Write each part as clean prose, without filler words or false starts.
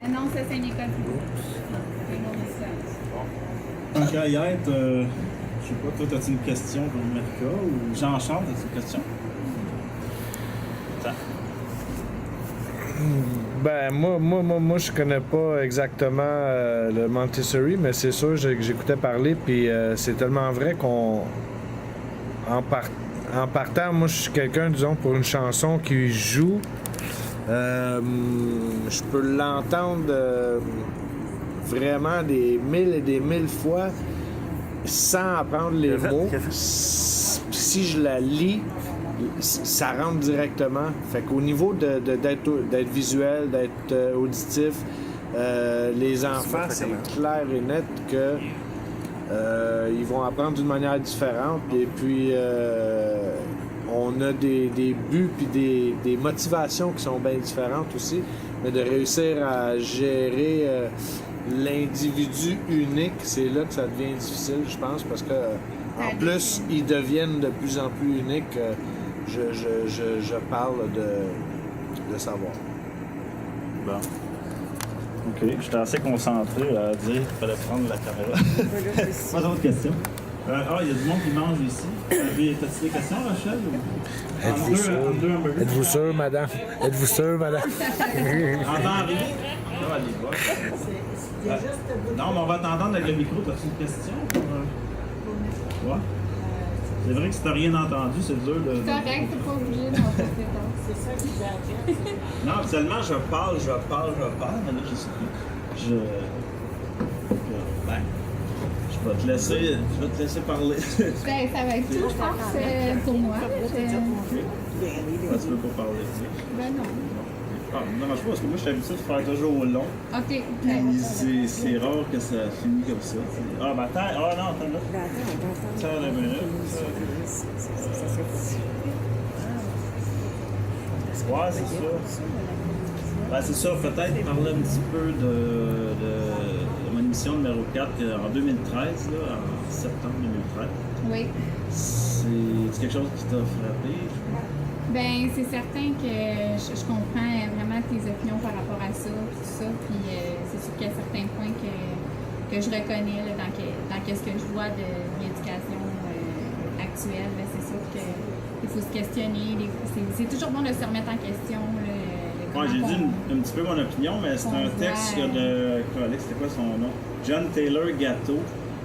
Non, ça, c'est une école publique. Tant qu'à y être, je sais pas, toi, as-tu une question pour Marika ou Jean-Charles, as-tu une question? Attends. Ben, moi, je connais pas exactement le Montessori, mais c'est sûr que j'écoutais parler, puis c'est tellement vrai qu'on. En partant, moi, je suis quelqu'un, disons, pour une chanson qui joue, je peux l'entendre vraiment des mille et des mille fois sans apprendre les mots. Si je la lis, ça rentre directement. Fait qu'au niveau d'être visuel, d'être auditif, les enfants, c'est clair et net que ils vont apprendre d'une manière différente. Et puis, on a des buts puis des motivations qui sont bien différentes aussi. Mais de réussir à gérer l'individu unique, c'est là que ça devient difficile, je pense, parce que en plus, ils deviennent de plus en plus uniques. Je parle de savoir. Bon. OK. J'étais assez concentré à dire qu'il fallait prendre la caméra. Pas d'autres questions? Il y a du monde qui mange ici. T'as-tu des questions, Rachel? Êtes-vous sûr, madame? Êtes-vous sûr, madame? Entends rien? Ça va aller voir. Non, mais on va t'entendre avec le micro. T'as-tu une question? Ouais. C'est vrai que si t'as rien entendu, c'est dur de... C'est correct, c'est pas obligé d'en faire. C'est ça qui j'arrête. Non, seulement je parle, mais là, je sais plus. Je vais te laisser parler. Ben, ça va être tout, je pense, pour moi. Tu peux pas parler, tu sais. Ben non. Ah, non, je sais pas, parce que moi, je suis habitué de faire toujours long. OK. Puis c'est rare que ça finisse comme ça. Ah, ben attends. Ah, non, attends là. Attends la minute. Ouais, c'est ça. Ben, c'est ça. Peut-être parler un petit peu de mon émission numéro 4 en 2013, là, en septembre 2013. Oui. C'est quelque chose qui t'a frappé? Ben, c'est certain que je comprends vraiment tes opinions par rapport à ça, tout ça. Puis c'est sûr qu'il y a certains points que je reconnais là, dans ce que je vois de l'éducation actuelle. Ben, c'est sûr qu'il faut se questionner. C'est toujours bon de se remettre en question. Ouais, j'ai dit un petit peu mon opinion, mais c'est un texte de... C'était quoi son nom? John Taylor Gatto.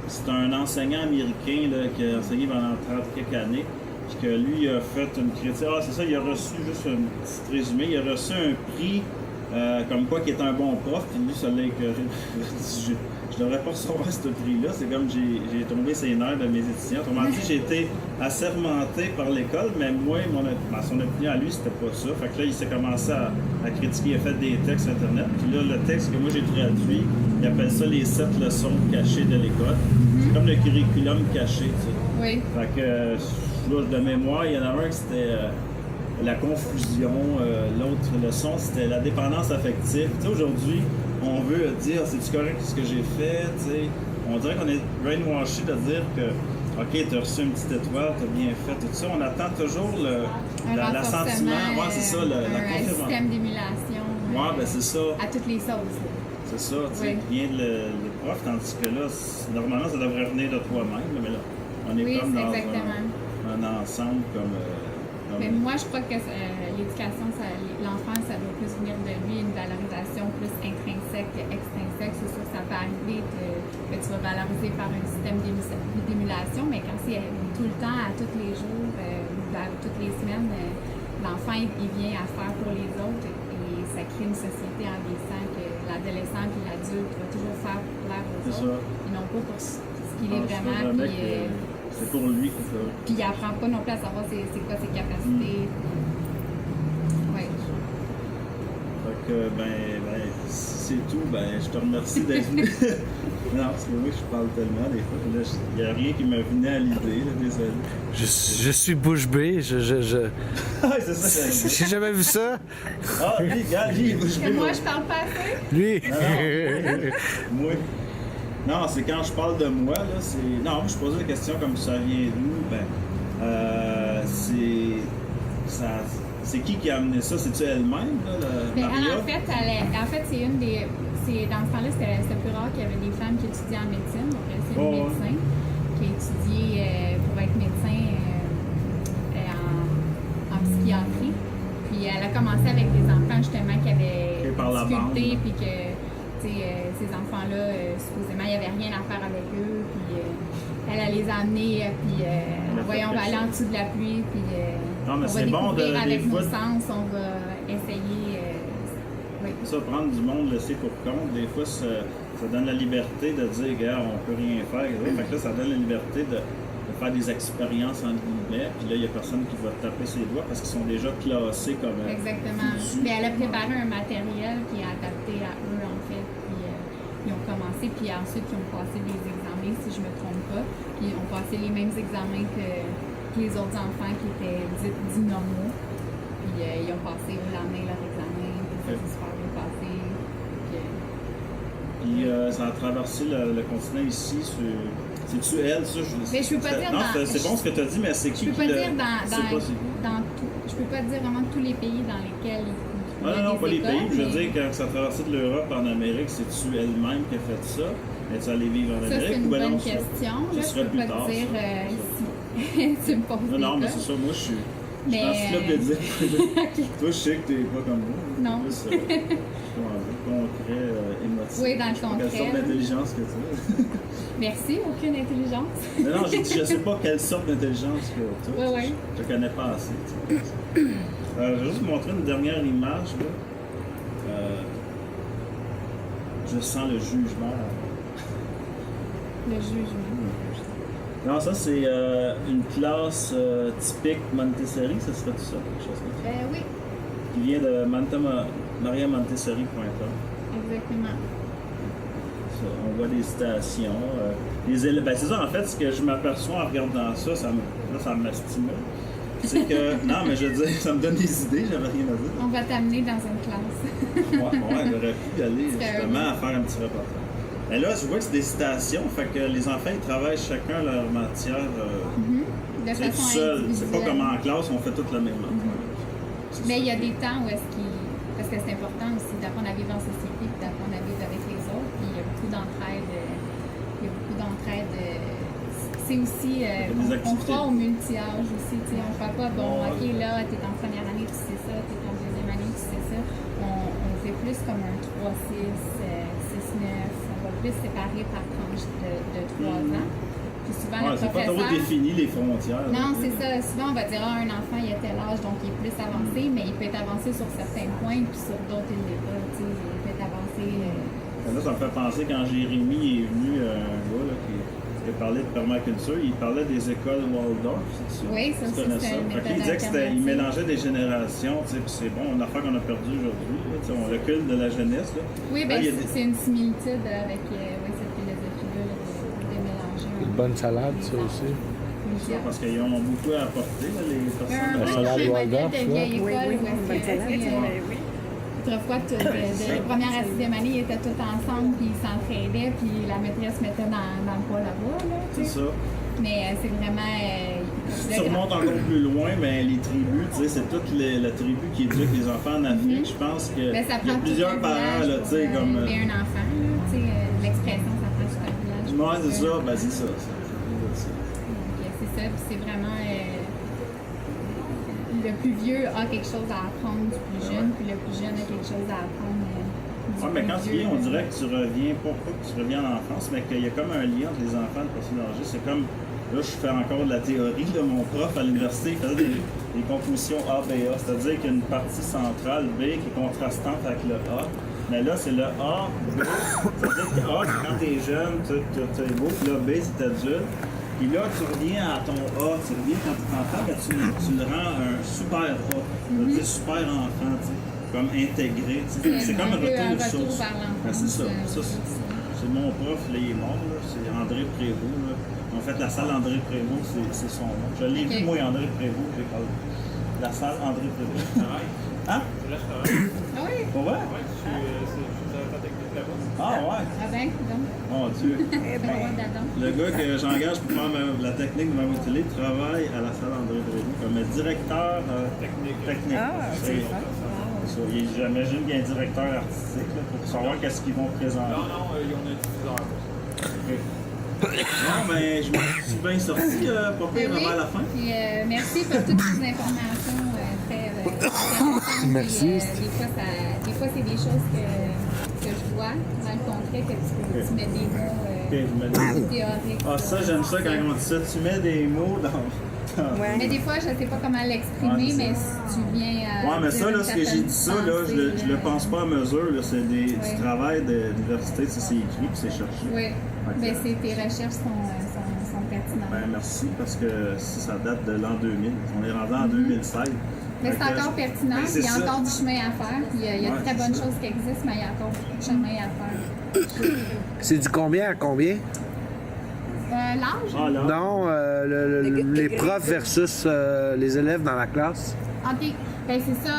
C'est un enseignant américain là, qui a enseigné pendant 30 quelques années. Puis que lui, il a fait une critique. Ah, c'est ça, il a reçu, juste un petit résumé, il a reçu un prix comme quoi qu'il était un bon prof, puis lui, ça l'a écœuré. Je devrais pas recevoir ce prix-là. C'est comme j'ai tombé ses nerfs de mes étudiants. Autrement dit, j'ai été assermenté par l'école, mais moi, son opinion à lui, c'était pas ça. Fait que là, il s'est commencé à critiquer. Il a fait des textes Internet. Puis là, le texte que moi j'ai traduit, il appelle ça les 7 leçons cachées de l'école. C'est comme le curriculum caché, tu sais. Oui. Fait que, là, de mémoire, il y en a un qui c'était la confusion. L'autre leçon, c'était la dépendance affective. Tu sais, aujourd'hui, on veut dire, c'est-tu correct ce que j'ai fait? T'sais, on dirait qu'on est brainwashé de dire que, OK, tu as reçu une petite étoile, tu as bien fait, tout ça. On attend toujours l'assentiment. Ouais, c'est ça, la confirmation. Un système d'émulation. Ouais, ben c'est ça. À toutes les sauces. C'est ça, tu sais, Oui. rien de le prof, tandis que là, normalement, ça devrait venir de toi-même, mais là, on est Oui, comme dans exactement. un ensemble comme... Mais moi, je crois que l'éducation, l'enfant, ça doit plus venir de lui, une valorisation plus intrinsèque qu'extrinsèque. C'est sûr que ça peut arriver que tu vas valoriser par un système d'émulation, mais quand c'est tout le temps, à tous les jours, toutes les semaines, l'enfant, il vient à faire pour les autres et ça crée une société en vieillissant que l'adolescent et l'adulte va toujours faire plaire aux autres et non pas pour ce qu'il est vraiment. C'est pour lui que ça. Puis il apprend pas non plus à savoir c'est quoi ses capacités. Oui. Fait que, c'est tout. Ben, je te remercie d'être venu. Non, c'est vrai que je parle tellement des fois. Il n'y a rien qui me venait à l'idée, là, désolé. Je suis bouche bée. Ah, c'est ça. J'ai jamais vu ça. Ah, lui, gars, lui, bouche bée. Moi, je parle pas assez. Lui. Moi. Non, c'est quand je parle de moi, là, c'est... Non, je posais la question comme ça vient d'où, C'est qui a amené ça? C'est-tu elle-même, là, Mais Maria? en fait, c'est une des. Dans ce temps-là, c'était plus rare qu'il y avait des femmes qui étudiaient en médecine. Donc, c'est une médecin qui a étudié pour être médecin en psychiatrie. Puis elle a commencé avec des enfants justement qui avaient difficulté, puis que ces enfants-là, supposément, il n'y avait rien à faire avec eux. Puis elle les a amenés, puis voyons, on va aller en dessous de la pluie, puis non, mais on va découvrir avec nos sens, on va essayer. Oui. Ça, prendre du monde laissé pour compte, des fois, ça donne la liberté de dire, gars, on peut rien faire. Fait que là, ça donne la liberté de faire des expériences en guillemets, puis là, il n'y a personne qui va taper ses doigts parce qu'ils sont déjà classés comme. Exactement. Mais elle a préparé un matériel qui est adapté à eux, en fait. Puis ils ont commencé, puis ensuite, ils ont passé des examens, si je ne me trompe pas. Puis ils ont passé les mêmes examens que les autres enfants qui étaient dits normaux. Puis ils ont passé au lendemain leur examen, puis ça s'est super bien passé. Puis ça a traversé le continent ici. C'est-tu elle, ça? Mais je peux pas dire non, c'est bon ce que tu as dit, mais c'est qui je peux pas dire dans tout. Je peux pas dire vraiment tous les pays dans lesquels il y a non, des pas les écoles, pays. Je veux mais dire, quand ça a traversé de l'Europe en Amérique, c'est-tu elle-même qui a fait ça? Es-tu allée vivre en ça, Amérique? c'est une ou ben bonne non, question. Ça Là, serait je peux plus pas tard, te dire ça. ici. Tu me poses Non, des mais cas. c'est ça, moi je suis Mais, encyclopédique. Toi, je sais que t'es pas comme moi. Non. Plus, comment dire, concret, émotif. Oui, dans le Je sais pas concret, quelle sorte là. d'intelligence que tu as. Merci, aucune intelligence. Non, je sais pas quelle sorte d'intelligence que tu as. Oui. Je te connais pas assez. Tu sais. Je vais juste vous montrer une dernière image. Là. Je sens le jugement. Le jugement. Non, ça c'est une classe typique Montessori, ça serait tout ça, quelque chose comme ça. Oui, Qui vient de mariamontessori.com. exactement. On voit des citations. Ben, c'est ça, en fait, ce que je m'aperçois en regardant ça, ça me stimule. C'est que, non, mais je veux dire, ça me donne des idées, j'avais rien à dire. On va t'amener dans une classe. Ouais, j'aurais pu y aller justement à faire un petit reportage. Mais là, je vois que c'est des citations, fait que les enfants, ils travaillent chacun leur matière. De C'est tout façon seul. individuelle. C'est pas comme en classe, on fait toute la même matière. Mais il y a des temps où est-ce qu'il... Parce que c'est important aussi d'apprendre à vivre en société et d'apprendre à vivre avec les autres. Puis il y a beaucoup d'entraide. C'est aussi... on croit au multi-âge aussi. T'sais, on ne fait pas, bon, OK, là, tu es en première année, tu sais ça. Tu es en deuxième année, tu sais ça. On fait plus comme un 3-6, 6-9. On va plus séparer par tranche de 3 ans. Puis souvent, le c'est pas trop professeur... défini les frontières. Non, là, c'est ça. Souvent, on va dire, un enfant, il a tel âge, donc il est plus avancé, mais il peut être avancé sur certains points, puis sur d'autres, il l'est pas. Tu sais, il peut être avancé. Là, ça me fait penser quand Jérémy est venu, un gars là, qui parlait de permaculture, il parlait des écoles Waldorf, c'est sûr. Oui, ça, Tu connais c'est une Fait qu'il méthode disait qu'il alternative. mélangeait des générations, tu sais, puis c'est bon, une affaire qu'on a perdue aujourd'hui. Là, tu sais, on recule de la jeunesse. Là. Oui, Là, bien, il y a des- c'est une similitude avec cette philosophie-là de mélanger. Une bonne salade, ça aussi. Parce qu'ils ont beaucoup à apporter, là, les personnes. La salade Waldorf, de vieille Oui, école oui, où une bonne est-ce salade, que, oui. autrefois, de la première à la sixième année, ils étaient tous ensemble, puis ils s'entraidaient, puis la maîtresse mettait dans le poêle là-bas. Là, tu C'est sais. ça. Mais c'est vraiment... Si tu remontes encore plus loin, mais les tribus, tu sais, c'est toute la tribu qui éduque les enfants en Afrique. Je pense que Ben, ça il y a prend plusieurs tout un parents, village là, tu sais, pour comme. élever un enfant, là, tu sais, l'expression, ça prend tout un village. Ouais, c'est pour, ça, ben c'est ça. Donc, c'est ça, puis c'est vraiment... le plus vieux a quelque chose à apprendre du plus jeune, puis le plus jeune a quelque chose à apprendre du Ouais, mais plus quand tu vieux. viens, on dirait que tu reviens, pas que tu reviens en enfance, mais qu'il y a comme un lien entre les enfants et les personnes âgées. C'est comme, là, je fais encore de la théorie, là, mon prof à l'université, il faisait des compositions A, B, A, c'est-à-dire qu'il y a une partie centrale, B, qui est contrastante avec le A. Mais là, c'est le A, B. C'est-à-dire que A, c'est quand t'es jeune, t'es beau, puis là, B, c'est adulte. Puis là, tu reviens à ton A, tu reviens quand tu t'entends, mais tu le rends un super A. Ça veut dire super enfant, tu sais, comme intégré. Tu sais. C'est comme un retour aux sources. vers l'enfance. Ben, c'est ça. C'est mon prof, là, il est mort, là, c'est André Prévost. Là. En fait, la salle André Prévost, c'est son nom. Je l'ai vu, moi, André Prévost, j'ai parlé. La salle André Prévost. Hein? Là, je travaille. Ah oui? Pour vrai? Ouais, je suis directeur technique là-bas. Ah ouais? Ah ben, donc, Mon Dieu. c'est le roi d'Adam. Le gars que j'engage pour faire la technique de ma télé travaille à la salle André Brady comme directeur technique. Ah, c'est fun. Ça, j'imagine qu'il y a un directeur artistique là, pour savoir qu'est-ce qu'ils vont présenter. Non, ils ont un diffuseur. Ok. Bon, ben, je me suis bien sorti, pas pire, Oui. avant la fin. Puis, merci pour toutes ces informations très intéressantes. Merci. Puis, des fois, c'est des choses que je vois dans le concret, que tu mets des mots Ok, je me dis. théoriques. Ah, ça, j'aime ça quand on dit ça. Tu mets des mots dans. Ouais. Mais des fois, je ne sais pas comment l'exprimer, Ouais, c'est mais si tu viens à. Ouais, mais ça, là, une ce que j'ai certaine dit ça, là, je le pense pas à mesure. Là, c'est du travail d'université, c'est écrit puis c'est cherché. Oui. Ok. Ben, tes recherches sont pertinentes. Ben, merci, parce que ça date de l'an 2000. On est rendu en 2016. Mais Fait c'est que, encore pertinent. ben, c'est Il y a ça. encore du chemin à faire. Puis il y a Ouais, de très c'est bonnes ça. choses qui existent, mais il y a encore beaucoup de chemin à faire. C'est du combien à combien? L'âge? Ah, là. Non, les profs versus les élèves dans la classe. OK. Ben, c'est ça.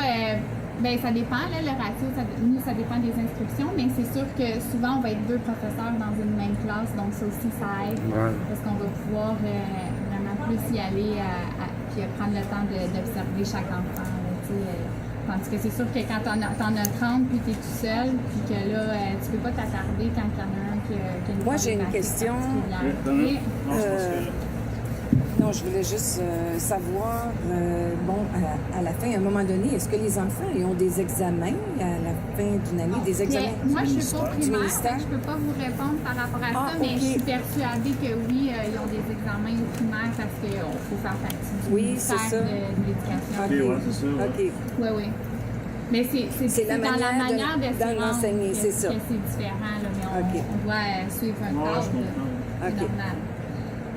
Ben, ça dépend, là, le ratio. Nous, ça dépend des inscriptions, mais c'est sûr que souvent, on va être 2 professeurs dans une même classe, donc ça aussi, ça aide. Ouais. Parce qu'on va pouvoir vraiment plus y aller puis prendre le temps d'observer chaque enfant. Là, tu sais, tandis que c'est sûr que quand t'en as 30 puis t'es tout seul, puis que là, tu peux pas t'attarder quand il y en a un qui a une Moi, j'ai une problématique question. particulière. Non, je pense que. Non, je voulais juste savoir, à la fin, à un moment donné, est-ce que les enfants ils ont des examens à la fin d'une année, des examens? Mais moi, je ne suis pas Du primaire, ministère? fait que je ne peux pas vous répondre par rapport à ça, Ah, mais ok. je suis persuadée que oui, ils ont des examens au primaire parce qu'il faut faire partie du Oui, ministère c'est ça. de l'Éducation. Ok, ouais, c'est ça, ouais. OK. Oui, oui. Mais c'est la dans la manière manière de d'en enseigner, c'est ça. que c'est différent, là, mais Ok. on doit suivre un Ouais, cadre. je comprends. C'est Ok. normal.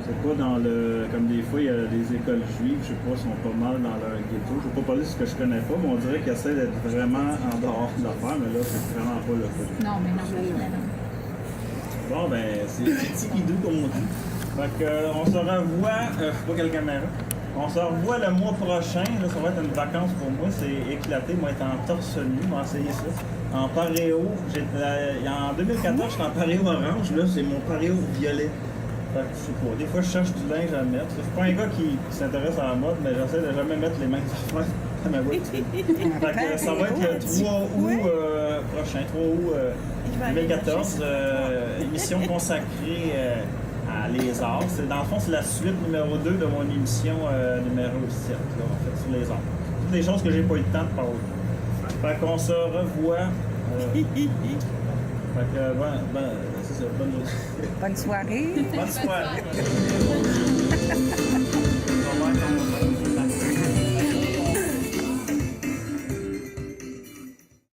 C'est pas dans le. Comme des fois, il y a des écoles juives, je sais pas, sont pas mal dans leur ghetto. Je vais pas parler de ce que je connais pas, mais on dirait qu'ils essaient d'être vraiment en dehors de l'affaire, mais là, c'est vraiment pas le cas. Non, mais non. non. Bon, ben, c'est tiki-dou, comme on dit. Fait que, on se revoit, je sais pas quelle caméra. On se revoit le mois prochain. Là, ça va être une vacance pour moi. C'est éclaté. Moi, être en torse nu, m'a essayé ça. En paréo. En 2014, j'étais en paréo orange. Là, c'est mon paréo violet. Fait que, je sais pas. Des fois, je cherche du linge à mettre. Je suis pas un gars qui s'intéresse à la mode, mais j'essaie de jamais mettre les mêmes affaires à ma voiture. Fait que, ça va être le 3 août prochain. 3 août 2014. Émission consacrée à les arts. Dans le fond, c'est la suite numéro 2 de mon émission numéro 7, là, en fait, sur les arts. Toutes les choses que j'ai pas eu le temps de parler. Fait qu'on se revoit. Fait que, c'est ça, bonne Bonne soirée. soirée.